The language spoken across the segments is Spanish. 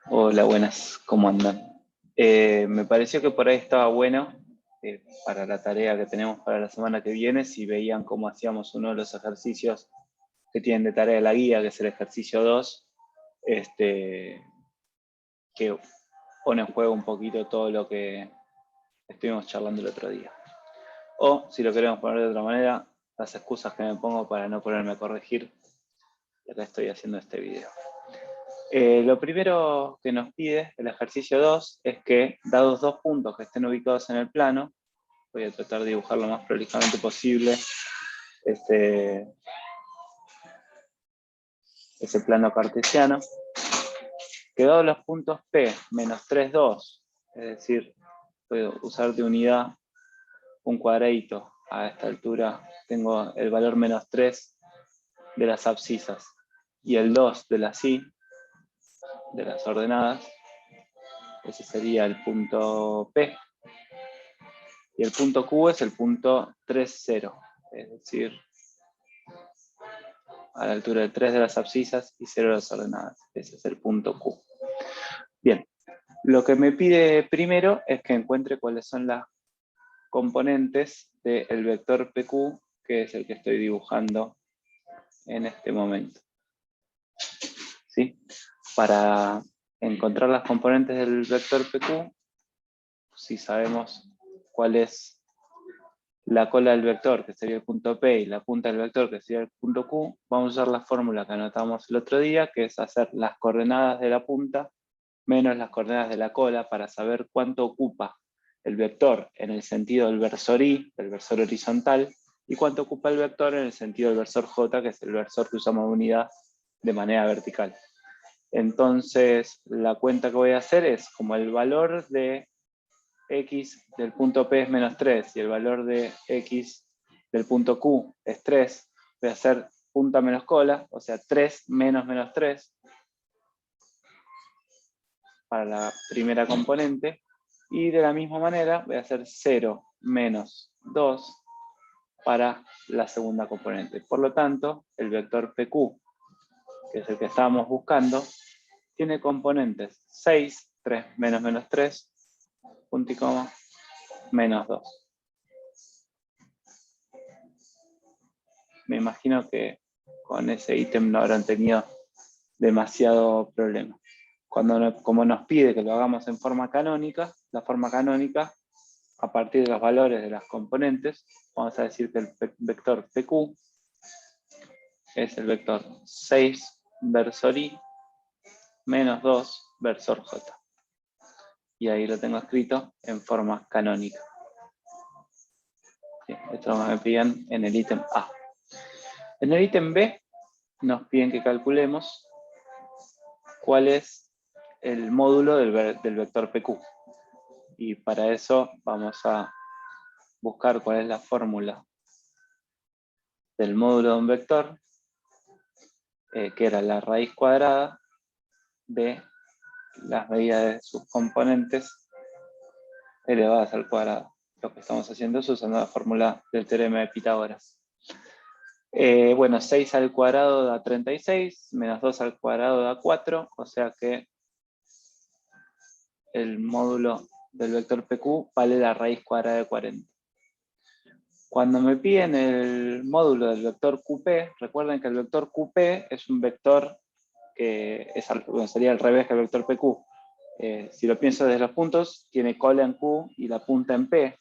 Hola, buenas, ¿cómo andan? Me pareció que por ahí estaba bueno para la tarea que tenemos para la semana que viene, si veían cómo hacíamos uno de los ejercicios que tienen de tarea la guía, que es el ejercicio 2, que pone en juego un poquito todo lo que estuvimos charlando el otro día. O, si lo queremos poner de otra manera, las excusas que me pongo para no ponerme a corregir, y acá estoy haciendo este video. Lo primero que nos pide el ejercicio 2 es que, dados dos puntos que estén ubicados en el plano, voy a tratar de dibujar lo más prolijamente posible ese plano cartesiano, que dados los puntos P menos 3, 2, es decir, puedo usar de unidad un cuadradito, a esta altura tengo el valor menos 3 de las abscisas y el 2 de las Y, de las ordenadas, ese sería el punto P. Y el punto Q es el punto 3, 0, es decir, a la altura de 3 de las abscisas y 0 de las ordenadas. Ese es el punto Q. Bien, lo que me pide primero es que encuentre cuáles son las componentes del vector PQ, que es el que estoy dibujando en este momento. ¿Sí? Para encontrar las componentes del vector PQ, si sabemos cuál es la cola del vector, que sería el punto P, y la punta del vector, que sería el punto Q, vamos a usar la fórmula que anotamos el otro día, que es hacer las coordenadas de la punta menos las coordenadas de la cola para saber cuánto ocupa el vector en el sentido del versor Y, del versor horizontal, y cuánto ocupa el vector en el sentido del versor J, que es el versor que usamos de unidad de manera vertical. Entonces, la cuenta que voy a hacer es como el valor de X del punto P es menos 3 y el valor de X del punto Q es 3, voy a hacer punta menos cola, o sea 3 menos menos 3 para la primera componente, y de la misma manera voy a hacer 0 menos 2 para la segunda componente. Por lo tanto, el vector PQ, que es el que estábamos buscando, tiene componentes 6, 3 menos menos 3, punto y coma, menos 2. Me imagino que con ese ítem no habrán tenido demasiado problema. Como nos pide que lo hagamos en forma canónica, la forma canónica, a partir de los valores de las componentes, vamos a decir que el vector PQ es el vector 6 versor Y menos 2 versor J. Y ahí lo tengo escrito en forma canónica. Sí, esto me piden en el ítem A. En el ítem B nos piden que calculemos cuál es el módulo del vector PQ. Y para eso vamos a buscar cuál es la fórmula del módulo de un vector, que era la raíz cuadrada de las medidas de sus componentes elevadas al cuadrado. Lo que estamos haciendo es usando la fórmula del teorema de Pitágoras. Bueno, 6 al cuadrado da 36, menos 2 al cuadrado da 4, o sea que el módulo del vector PQ vale la raíz cuadrada de 40. Cuando me piden el módulo del vector QP, recuerden que el vector QP es un vector que sería al revés que el vector PQ. Si lo pienso desde los puntos, tiene cola en Q y la punta en P.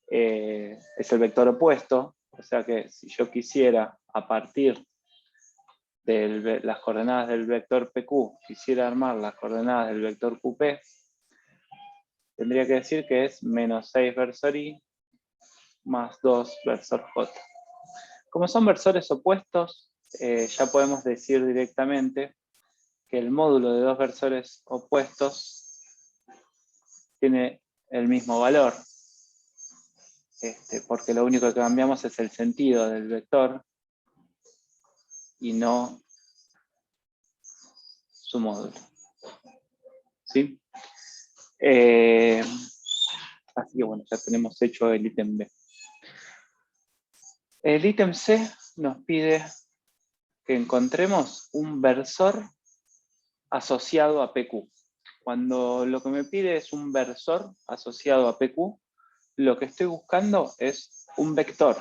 Es el vector opuesto, o sea que si yo quisiera, a partir de las coordenadas del vector PQ, quisiera armar las coordenadas del vector QP, tendría que decir que es menos 6 versor Y más 2 versor J. Como son versores opuestos, ya podemos decir directamente que el módulo de dos versores opuestos tiene el mismo valor, porque lo único que cambiamos es el sentido del vector y no su módulo. ¿Sí? Así que bueno, ya tenemos hecho el ítem B. El ítem C nos pide que encontremos un versor asociado a PQ. cuando lo que me pide es un versor asociado a PQ, lo que estoy buscando es un vector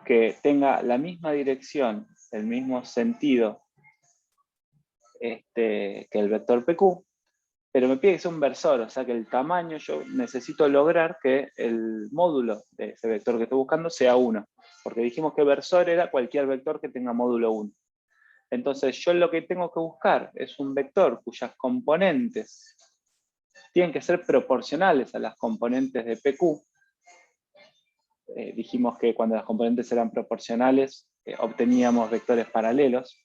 que tenga la misma dirección, el mismo sentido que el vector PQ, pero me pide que sea un versor, o sea que el tamaño, yo necesito lograr que el módulo de ese vector que estoy buscando sea 1, porque dijimos que versor era cualquier vector que tenga módulo 1. Entonces yo lo que tengo que buscar es un vector cuyas componentes tienen que ser proporcionales a las componentes de PQ. Dijimos que cuando las componentes eran proporcionales, obteníamos vectores paralelos,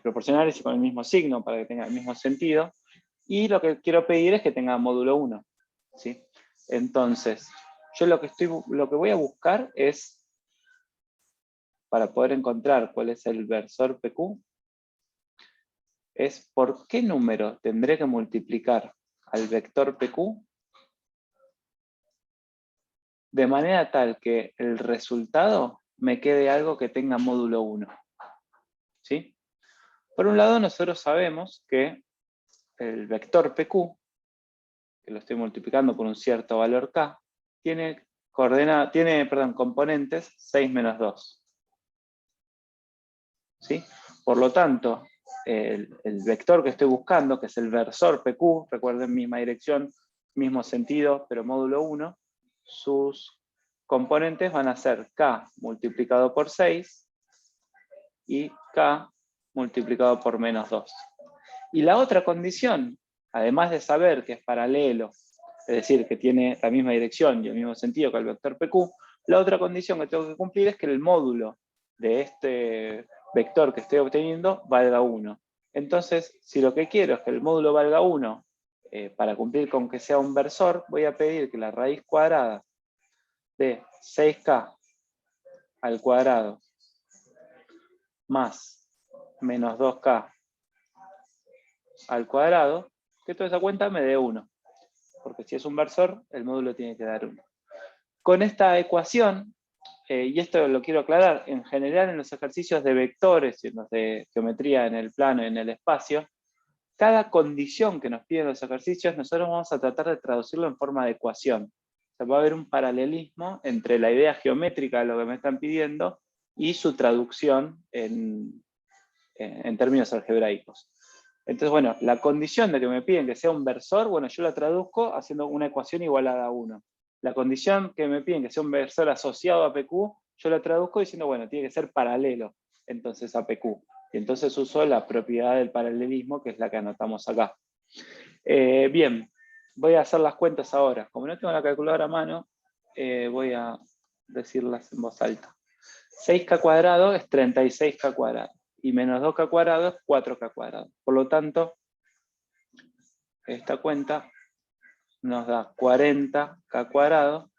proporcionales y con el mismo signo para que tenga el mismo sentido. Y lo que quiero pedir es que tenga módulo 1. ¿Sí? Entonces, yo lo que voy a buscar es, para poder encontrar cuál es el versor PQ, es por qué número tendré que multiplicar al vector PQ de manera tal que el resultado me quede algo que tenga módulo 1. ¿Sí? Por un lado, nosotros sabemos que el vector PQ, que lo estoy multiplicando por un cierto valor k, tiene componentes 6 menos 2. ¿Sí? Por lo tanto, el vector que estoy buscando, que es el versor PQ, recuerden, misma dirección, mismo sentido, pero módulo 1, sus componentes van a ser k multiplicado por 6 y k multiplicado por menos 2. Y la otra condición, además de saber que es paralelo, es decir, que tiene la misma dirección y el mismo sentido que el vector PQ, la otra condición que tengo que cumplir es que el módulo de este vector que estoy obteniendo valga 1. Entonces, si lo que quiero es que el módulo valga 1, para cumplir con que sea un versor, voy a pedir que la raíz cuadrada de 6k al cuadrado más menos 2k al cuadrado, que toda esa cuenta me dé 1. Porque si es un versor, el módulo tiene que dar 1. Con esta ecuación, y esto lo quiero aclarar, en general en los ejercicios de vectores y en los de geometría en el plano y en el espacio, cada condición que nos piden los ejercicios, nosotros vamos a tratar de traducirlo en forma de ecuación. O sea, va a haber un paralelismo entre la idea geométrica de lo que me están pidiendo y su traducción en términos algebraicos. Entonces, bueno, la condición de que me piden que sea un versor, bueno, yo la traduzco haciendo una ecuación igualada a 1. La condición que me piden que sea un versor asociado a PQ, yo la traduzco diciendo, bueno, tiene que ser paralelo, entonces a PQ. Y entonces uso la propiedad del paralelismo, que es la que anotamos acá. Bien, voy a hacer las cuentas ahora. Como no tengo la calculadora a mano, voy a decirlas en voz alta. 6k cuadrado es 36k cuadrado. Y menos 2k cuadrado es 4k cuadrado. Por lo tanto, esta cuenta nos da 40k cuadrado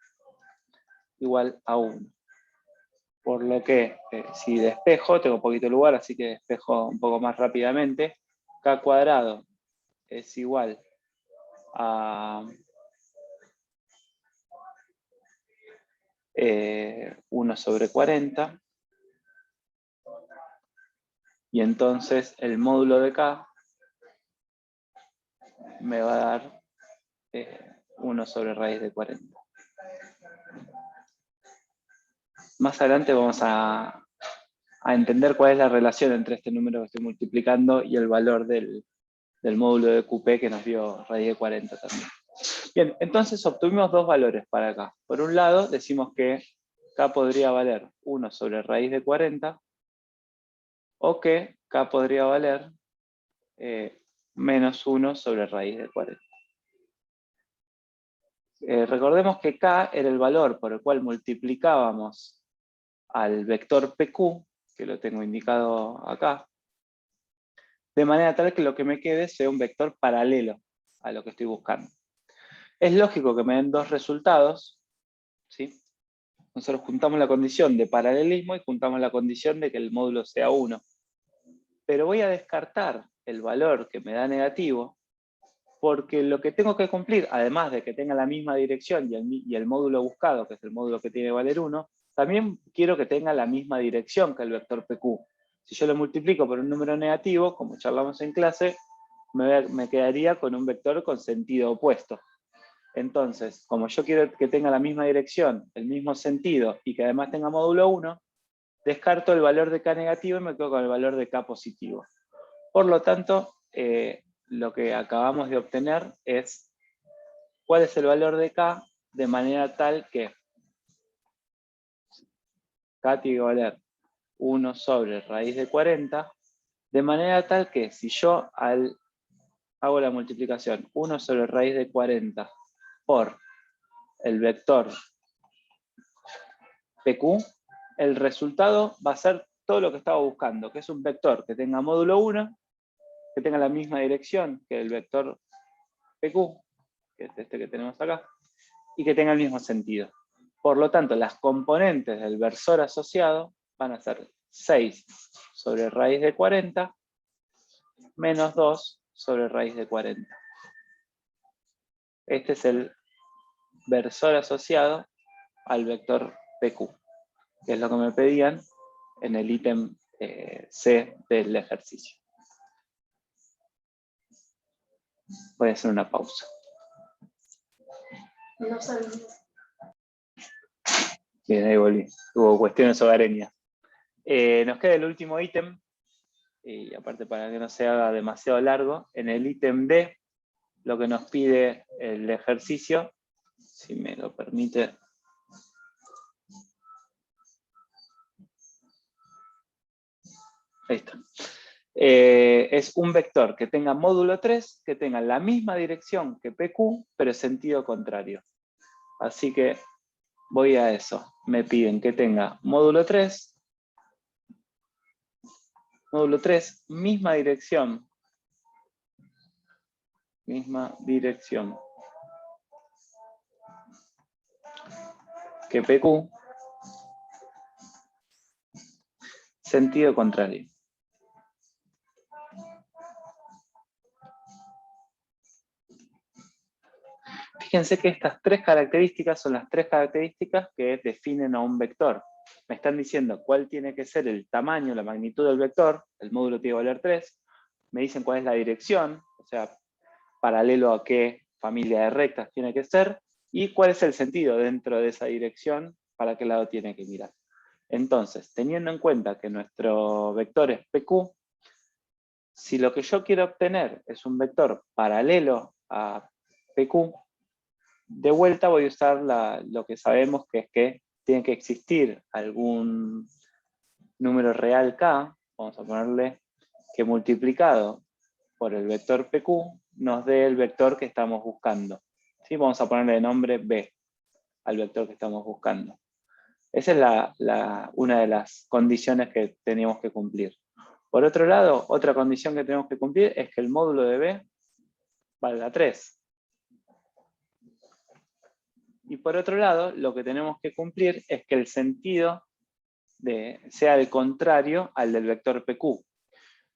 igual a 1. Por lo que, si despejo, tengo poquito lugar, así que despejo un poco más rápidamente. K cuadrado es igual a 1 sobre 40. Y entonces el módulo de K me va a dar 1 sobre raíz de 40. Más adelante vamos a entender cuál es la relación entre este número que estoy multiplicando y el valor del módulo de QP que nos dio raíz de 40 también. Bien, entonces obtuvimos dos valores para acá. Por un lado, decimos que K podría valer 1 sobre raíz de 40, o que K podría valer menos 1 sobre raíz de 40. Recordemos que K era el valor por el cual multiplicábamos al vector PQ, que lo tengo indicado acá, de manera tal que lo que me quede sea un vector paralelo a lo que estoy buscando. Es lógico que me den dos resultados, ¿sí? Nosotros juntamos la condición de paralelismo y juntamos la condición de que el módulo sea 1. Pero voy a descartar el valor que me da negativo, porque lo que tengo que cumplir, además de que tenga la misma dirección y el módulo buscado, que es el módulo que tiene que valer 1, también quiero que tenga la misma dirección que el vector PQ. Si yo lo multiplico por un número negativo, como charlamos en clase, me quedaría con un vector con sentido opuesto. Entonces, como yo quiero que tenga la misma dirección, el mismo sentido, y que además tenga módulo 1, descarto el valor de k negativo y me quedo con el valor de k positivo. Por lo tanto, lo que acabamos de obtener es cuál es el valor de k de manera tal que k tiene que valer 1 sobre raíz de 40, de manera tal que si yo hago la multiplicación 1 sobre raíz de 40 por el vector PQ, el resultado va a ser todo lo que estaba buscando, que es un vector que tenga módulo 1, que tenga la misma dirección que el vector PQ, que es este que tenemos acá, y que tenga el mismo sentido. Por lo tanto, las componentes del versor asociado van a ser 6 sobre raíz de 40 menos 2 sobre raíz de 40. Este es el versor asociado al vector PQ, que es lo que me pedían en el ítem C del ejercicio. Voy a hacer una pausa. No sabía. Bien, ahí volví. Hubo cuestiones hogareñas. Nos queda el último ítem, y aparte para que no se haga demasiado largo, en el ítem D, lo que nos pide el ejercicio, si me lo permite. Ahí está. Es un vector que tenga módulo 3, que tenga la misma dirección que PQ, pero sentido contrario. Así que voy a eso. Me piden que tenga módulo 3, misma dirección que PQ, sentido contrario. Fíjense que estas tres características son las tres características que definen a un vector. Me están diciendo cuál tiene que ser el tamaño, la magnitud del vector, el módulo tiene que valer 3, me dicen cuál es la dirección, o sea, paralelo a qué familia de rectas tiene que ser, y cuál es el sentido dentro de esa dirección, para qué lado tiene que mirar. Entonces, teniendo en cuenta que nuestro vector es PQ, si lo que yo quiero obtener es un vector paralelo a PQ, de vuelta voy a usar lo que sabemos, que es que tiene que existir algún número real k, vamos a ponerle que multiplicado por el vector PQ nos dé el vector que estamos buscando. ¿Sí? Vamos a ponerle de nombre B al vector que estamos buscando. Esa es una de las condiciones que teníamos que cumplir. Por otro lado, otra condición que tenemos que cumplir es que el módulo de B valga 3. Y por otro lado, lo que tenemos que cumplir es que el sentido sea el contrario al del vector PQ.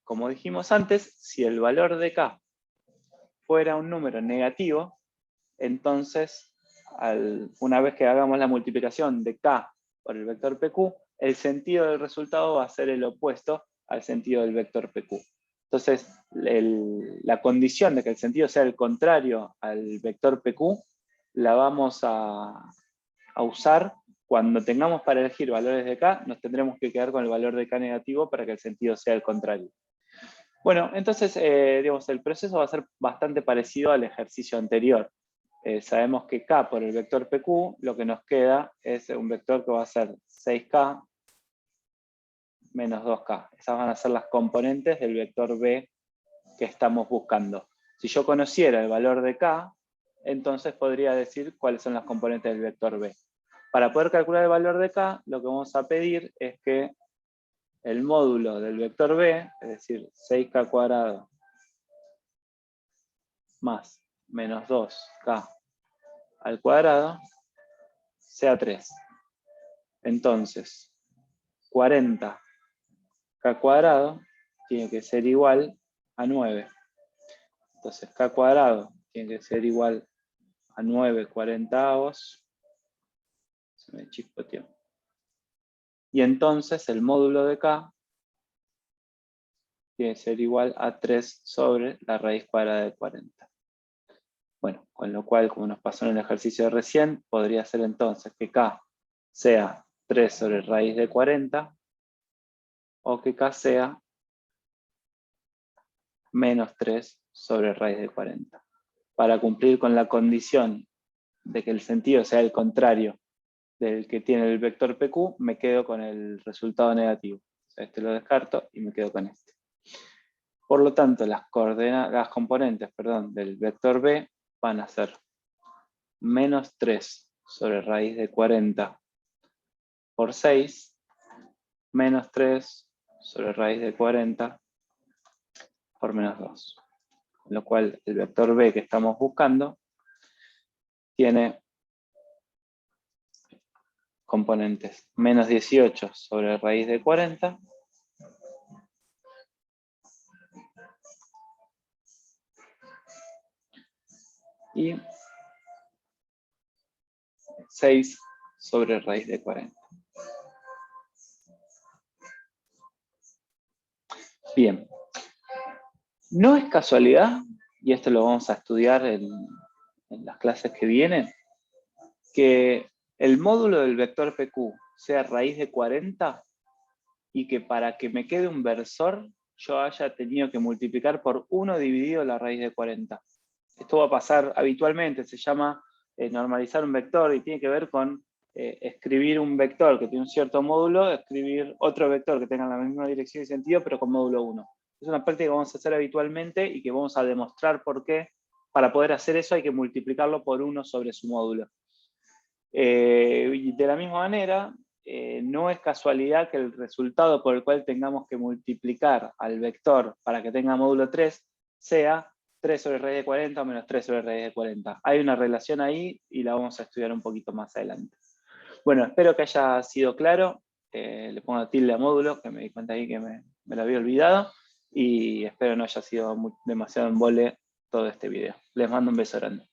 Como dijimos antes, si el valor de k fuera un número negativo, entonces una vez que hagamos la multiplicación de k por el vector PQ, el sentido del resultado va a ser el opuesto al sentido del vector PQ. Entonces, la condición de que el sentido sea el contrario al vector PQ la vamos a usar cuando tengamos para elegir valores de k, nos tendremos que quedar con el valor de k negativo para que el sentido sea el contrario. Bueno, entonces, digamos, el proceso va a ser bastante parecido al ejercicio anterior. Sabemos que k por el vector PQ, lo que nos queda es un vector que va a ser 6k menos 2k. Esas van a ser las componentes del vector B que estamos buscando. Si yo conociera el valor de k, entonces podría decir cuáles son las componentes del vector B. Para poder calcular el valor de k, lo que vamos a pedir es que el módulo del vector B, es decir, 6k cuadrado más menos 2k al cuadrado, sea 3. Entonces, 40k cuadrado tiene que ser igual a 9. Entonces, k cuadrado tiene que ser igual a 9 cuarentaavos. Se me chispoteó. Y entonces el módulo de k tiene que ser igual a 3 sobre la raíz cuadrada de 40. Bueno, con lo cual, como nos pasó en el ejercicio de recién, podría ser entonces que K sea 3 sobre raíz de 40, o que K sea menos 3 sobre raíz de 40. Para cumplir con la condición de que el sentido sea el contrario del que tiene el vector PQ, me quedo con el resultado negativo. O sea, este lo descarto y me quedo con este. Por lo tanto, las componentes del vector B van a ser menos 3 sobre raíz de 40 por 6, menos 3 sobre raíz de 40 por menos 2. Con lo cual, el vector B que estamos buscando tiene componentes menos 18 sobre raíz de 40 y 6 sobre raíz de 40. Bien. No es casualidad, y esto lo vamos a estudiar en las clases que vienen, que el módulo del vector PQ sea raíz de 40 y que para que me quede un versor yo haya tenido que multiplicar por 1 dividido la raíz de 40. Esto va a pasar habitualmente, se llama normalizar un vector y tiene que ver con escribir un vector que tiene un cierto módulo, escribir otro vector que tenga la misma dirección y sentido pero con módulo 1. Es una práctica que vamos a hacer habitualmente y que vamos a demostrar por qué. Para poder hacer eso hay que multiplicarlo por 1 sobre su módulo. Y de la misma manera, no es casualidad que el resultado por el cual tengamos que multiplicar al vector para que tenga módulo 3 sea 3 sobre raíz de 40 o menos 3 sobre raíz de 40. Hay una relación ahí y la vamos a estudiar un poquito más adelante. Bueno, espero que haya sido claro. Le pongo tilde a módulo, que me di cuenta ahí que me lo había olvidado. Y espero no haya sido demasiado embole todo este video. Les mando un beso grande.